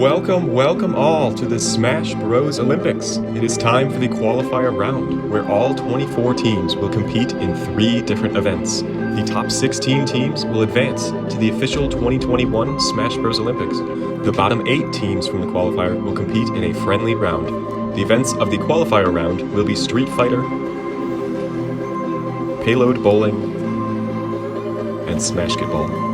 Welcome all to the Smash Bros. Olympics. It is time for the qualifier round, where all 24 teams will compete in 3 different events. The top 16 teams will advance to the official 2021 Smash Bros. Olympics. The bottom 8 teams from the qualifier will compete in a friendly round. The events of the qualifier round will be Street Fighter, Payload Bowling, and Smashketball.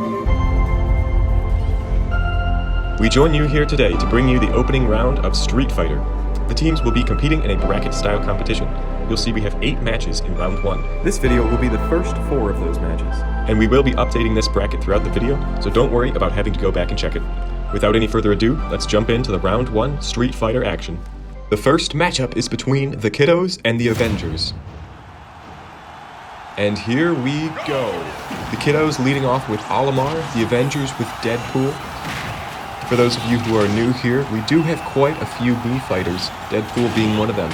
We join you here today to bring you the opening round of Street Fighter. The teams will be competing in a bracket-style competition. You'll see we have 8 matches in round 1. This video will be the first 4 of those matches. And we will be updating this bracket throughout the video, so don't worry about having to go back and check it. Without any further ado, let's jump into the round 1 Street Fighter action. The first matchup is between the Kiddos and the Avengers. And here we go. The Kiddos leading off with Olimar, the Avengers with Deadpool. For those of you who are new here, we do have quite a few Mii fighters, Deadpool being one of them.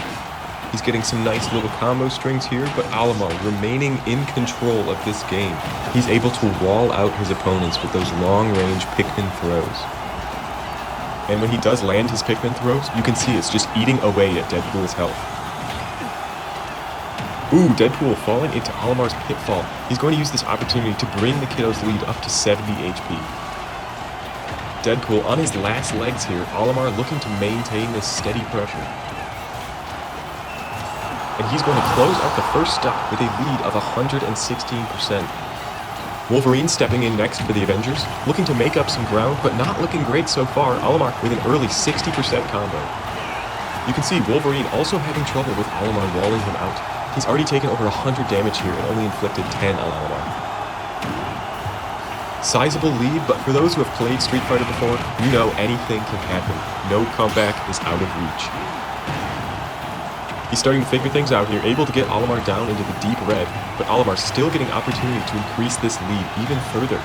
He's getting some nice little combo strings here, but Olimar remaining in control of this game. He's able to wall out his opponents with those long-range Pikmin throws. And when he does land his Pikmin throws, you can see it's just eating away at Deadpool's health. Ooh, Deadpool falling into Olimar's pitfall. He's going to use this opportunity to bring the Kiddos' lead up to 70 HP. Deadpool on his last legs here, Olimar looking to maintain this steady pressure. And he's going to close out the first stock with a lead of 116%. Wolverine stepping in next for the Avengers, looking to make up some ground, but not looking great so far. Olimar with an early 60% combo. You can see Wolverine also having trouble with Olimar walling him out. He's already taken over 100 damage here and only inflicted 10 on Olimar. Sizable lead, but for those who have played Street Fighter before, you know anything can happen. No comeback is out of reach. He's starting to figure things out here, able to get Olimar down into the deep red, but Olimar still getting opportunity to increase this lead even further.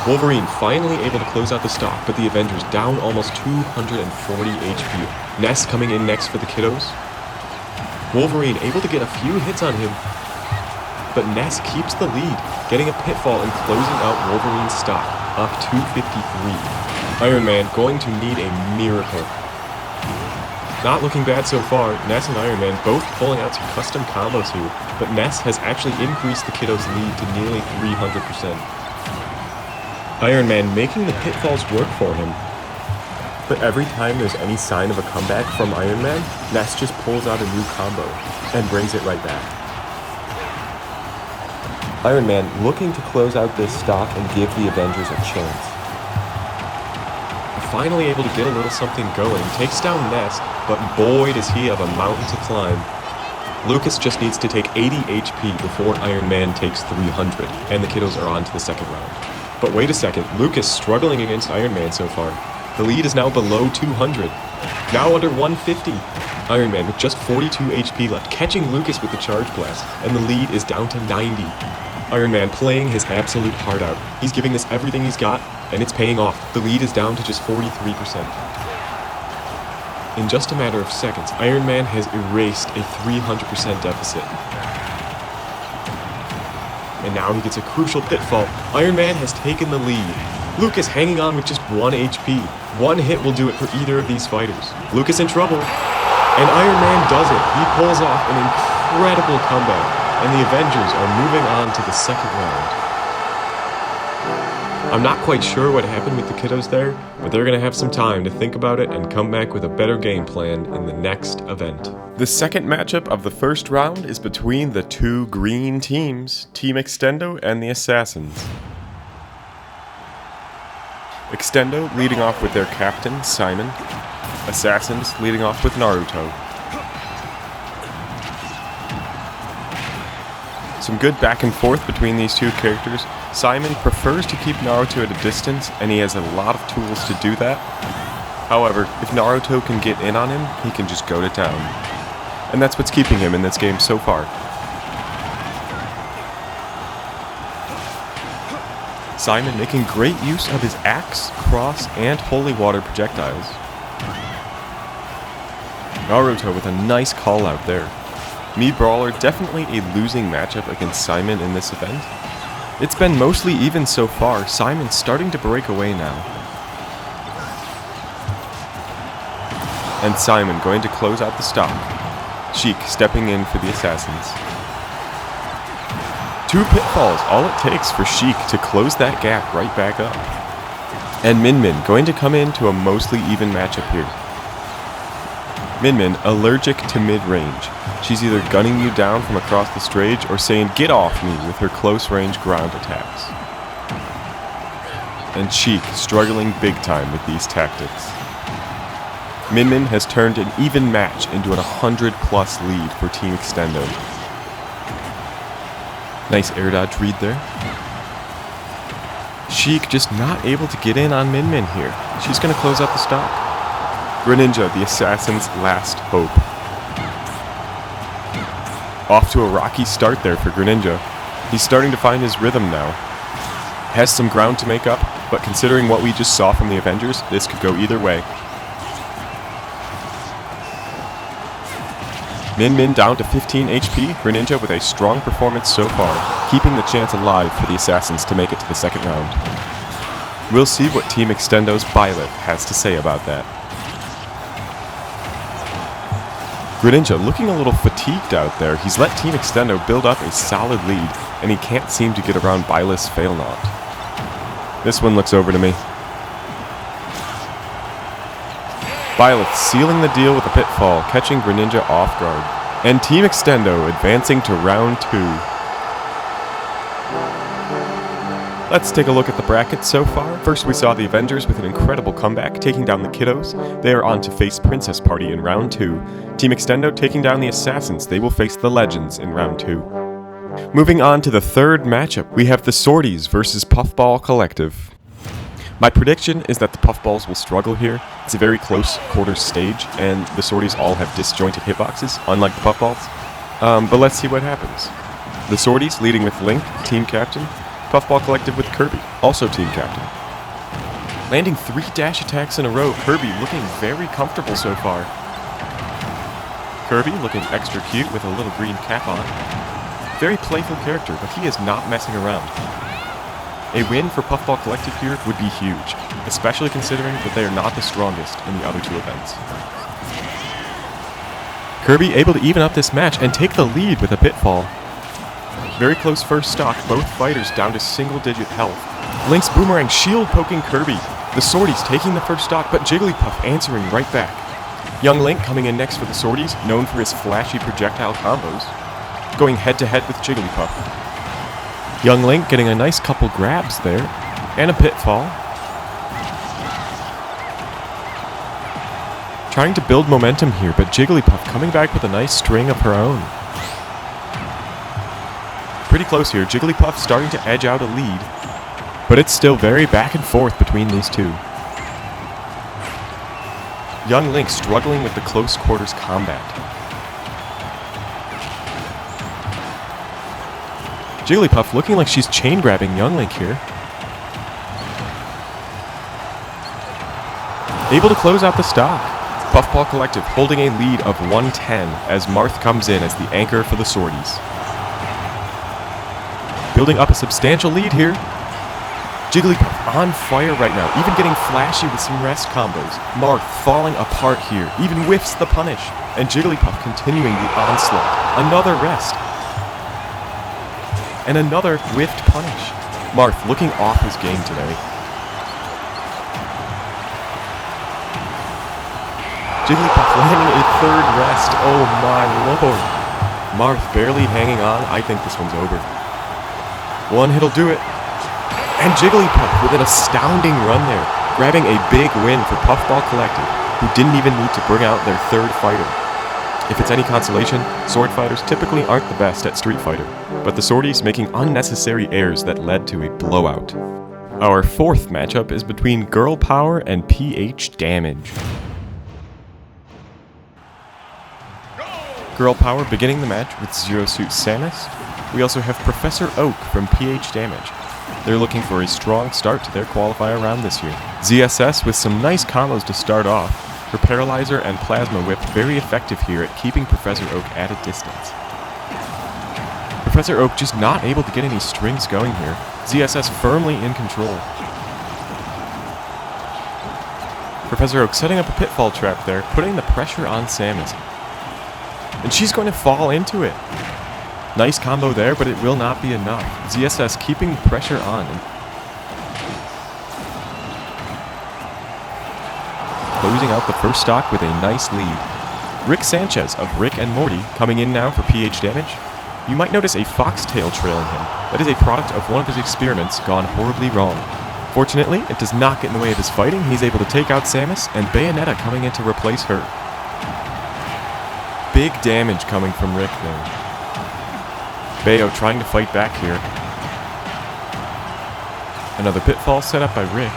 Wolverine finally able to close out the stock, but the Avengers down almost 240 HP. Ness coming in next for the Kiddos. Wolverine able to get a few hits on him, but Ness keeps the lead, getting a pitfall and closing out Wolverine's stock, up 253. Iron Man going to need a miracle. Not looking bad so far, Ness and Iron Man both pulling out some custom combos here, but Ness has actually increased the Kiddos' lead to nearly 300%. Iron Man making the pitfalls work for him, but every time there's any sign of a comeback from Iron Man, Ness just pulls out a new combo and brings it right back. Iron Man looking to close out this stock and give the Avengers a chance. Finally able to get a little something going, takes down Ness, but boy does he have a mountain to climb. Lucas just needs to take 80 HP before Iron Man takes 300, and the Kiddos are on to the second round. But wait a second, Lucas struggling against Iron Man so far. The lead is now below 200, now under 150. Iron Man with just 42 HP left, catching Lucas with the Charge Blast, and the lead is down to 90. Iron Man playing his absolute heart out. He's giving this everything he's got, and it's paying off. The lead is down to just 43%. In just a matter of seconds, Iron Man has erased a 300% deficit. And now he gets a crucial pitfall. Iron Man has taken the lead. Lucas hanging on with just 1 HP. One hit will do it for either of these fighters. Lucas in trouble, and Iron Man does it. He pulls off an incredible comeback, and the Avengers are moving on to the second round. I'm not quite sure what happened with the Kiddos there, but they're going to have some time to think about it and come back with a better game plan in the next event. The second matchup of the first round is between the 2 green teams, Team Extendo and the Assassins. Extendo leading off with their captain, Simon. Assassins leading off with Naruto. Some good back and forth between these 2 characters. Simon prefers to keep Naruto at a distance, and he has a lot of tools to do that. However, if Naruto can get in on him, he can just go to town. And that's what's keeping him in this game so far. Simon making great use of his axe, cross, and holy water projectiles. Naruto with a nice call out there. Mii Brawler definitely a losing matchup against Simon in this event. It's been mostly even so far, Simon's starting to break away now. and Simon going to close out the stock. Sheik stepping in for the assassins. 2 pitfalls, all it takes for Sheik to close that gap right back up. And Min Min going to come into a mostly even matchup here. Min Min allergic to mid-range. She's either gunning you down from across the stage or saying get off me with her close-range ground attacks. And Sheik struggling big time with these tactics. Min Min has turned an even match into an 100+ lead for Team Extendo. Nice air dodge read there. Sheik just not able to get in on Min Min here. She's going to close out the stock. Greninja, the assassin's last hope. Off to a rocky start there for Greninja. He's starting to find his rhythm now. Has some ground to make up, but considering what we just saw from the Avengers, this could go either way. Min Min down to 15 HP, Greninja with a strong performance so far, keeping the chance alive for the assassins to make it to the second round. We'll see what Team Extendo's Byleth has to say about that. Greninja looking a little fatigued out there. He's let Team Extendo build up a solid lead, and he can't seem to get around Byleth's fail knot. This one looks over to me. Byleth sealing the deal with a pitfall, catching Greninja off guard. And Team Extendo advancing to round 2. Let's take a look at the bracket so far. First we saw the Avengers with an incredible comeback, taking down the Kiddos. They are on to face Princess Party in round 2. Team Extendo taking down the Assassins. They will face the Legends in round 2. Moving on to the third matchup, we have the Swordies versus Puffball Collective. My prediction is that the Puffballs will struggle here. It's a very close quarters stage, and the Swordies all have disjointed hitboxes, unlike the Puffballs. But let's see what happens. The Swordies leading with Link, team captain. Puffball Collective with Kirby, also team captain. Landing 3 dash attacks in a row, Kirby looking very comfortable so far. Kirby looking extra cute with a little green cap on. Very playful character, but he is not messing around. A win for Puffball Collective here would be huge, especially considering that they are not the strongest in the other 2 events. Kirby able to even up this match and take the lead with a pitfall. Very close first stock, both fighters down to single-digit health. Link's boomerang shield poking Kirby. The Swordies taking the first stock, but Jigglypuff answering right back. Young Link coming in next for the Swordies, known for his flashy projectile combos. Going head-to-head with Jigglypuff. Young Link getting a nice couple grabs there, and a pitfall. Trying to build momentum here, but Jigglypuff coming back with a nice string of her own. Pretty close here, Jigglypuff starting to edge out a lead, but it's still very back and forth between these 2. Young Link struggling with the close quarters combat. Jigglypuff looking like she's chain grabbing Young Link here. Able to close out the stock. Puffball Collective holding a lead of 110 as Marth comes in as the anchor for the Swordies. Building up a substantial lead here. Jigglypuff on fire right now, even getting flashy with some rest combos. Marth falling apart here, even whiffs the punish. And Jigglypuff continuing the onslaught. Another rest. And another whiffed punish. Marth looking off his game today. Jigglypuff landing a 3rd rest. Oh my lord. Marth barely hanging on. I think this one's over. One hit'll do it. And Jigglypuff with an astounding run there, grabbing a big win for Puffball Collective, who didn't even need to bring out their 3rd fighter. If it's any consolation, sword fighters typically aren't the best at Street Fighter, but the Swordies making unnecessary errors that led to a blowout. Our 4th matchup is between Girl Power and PhDamage. Girl Power beginning the match with Zero Suit Samus. We also have Professor Oak from PhDamage. They're looking for a strong start to their qualifier round this year. ZSS with some nice combos to start off. Her Paralyzer and Plasma Whip very effective here at keeping Professor Oak at a distance. Professor Oak just not able to get any strings going here. ZSS firmly in control. Professor Oak setting up a pitfall trap there, putting the pressure on Samus. And she's going to fall into it. Nice combo there, but it will not be enough. ZSS keeping the pressure on. Closing out the first stock with a nice lead. Rick Sanchez of Rick and Morty coming in now for PhDamage. You might notice a foxtail trailing him. That is a product of one of his experiments gone horribly wrong. Fortunately, it does not get in the way of his fighting. He's able to take out Samus, and Bayonetta coming in to replace her. Big damage coming from Rick there. Bayo trying to fight back here. Another pitfall set up by Rick.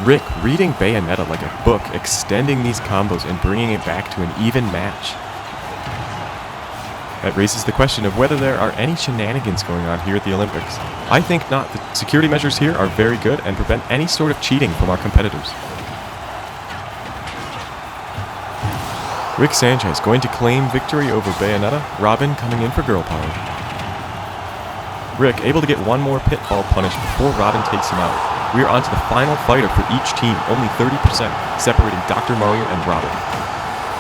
Rick reading Bayonetta like a book, extending these combos and bringing it back to an even match. That raises the question of whether there are any shenanigans going on here at the Olympics. I think not. The security measures here are very good and prevent any sort of cheating from our competitors. Rick Sanchez going to claim victory over Bayonetta. Robin coming in for girl power. Rick able to get one more pitfall punish before Robin takes him out. We are on to the final fighter for each team, only 30%, separating Dr. Mario and Robin.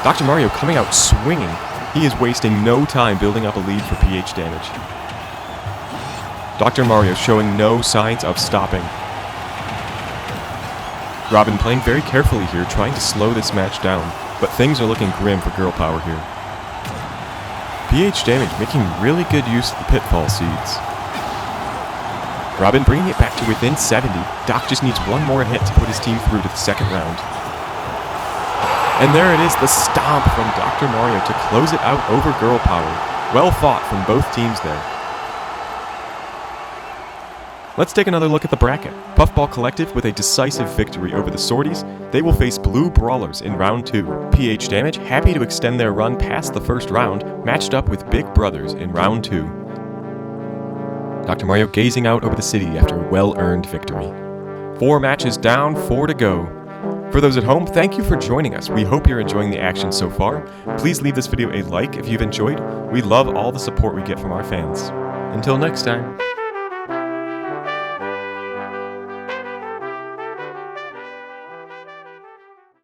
Dr. Mario coming out swinging. He is wasting no time building up a lead for PhDamage. Dr. Mario showing no signs of stopping. Robin playing very carefully here, trying to slow this match down, but things are looking grim for girl power here. PhDamage making really good use of the pitfall seeds. Robin bringing it back to within 70. Doc just needs one more hit to put his team through to the second round. And there it is, the stomp from Dr. Mario to close it out over girl power. Well fought from both teams there. Let's take another look at the bracket. Puffball Collective with a decisive victory over the Swordies. They will face Blue Brawlers in round 2. PhDamage happy to extend their run past the first round, matched up with Big Brothers in round 2. Dr. Mario gazing out over the city after a well-earned victory. 4 matches down, 4 to go. For those at home, thank you for joining us. We hope you're enjoying the action so far. Please leave this video a like if you've enjoyed. We love all the support we get from our fans. Until next time.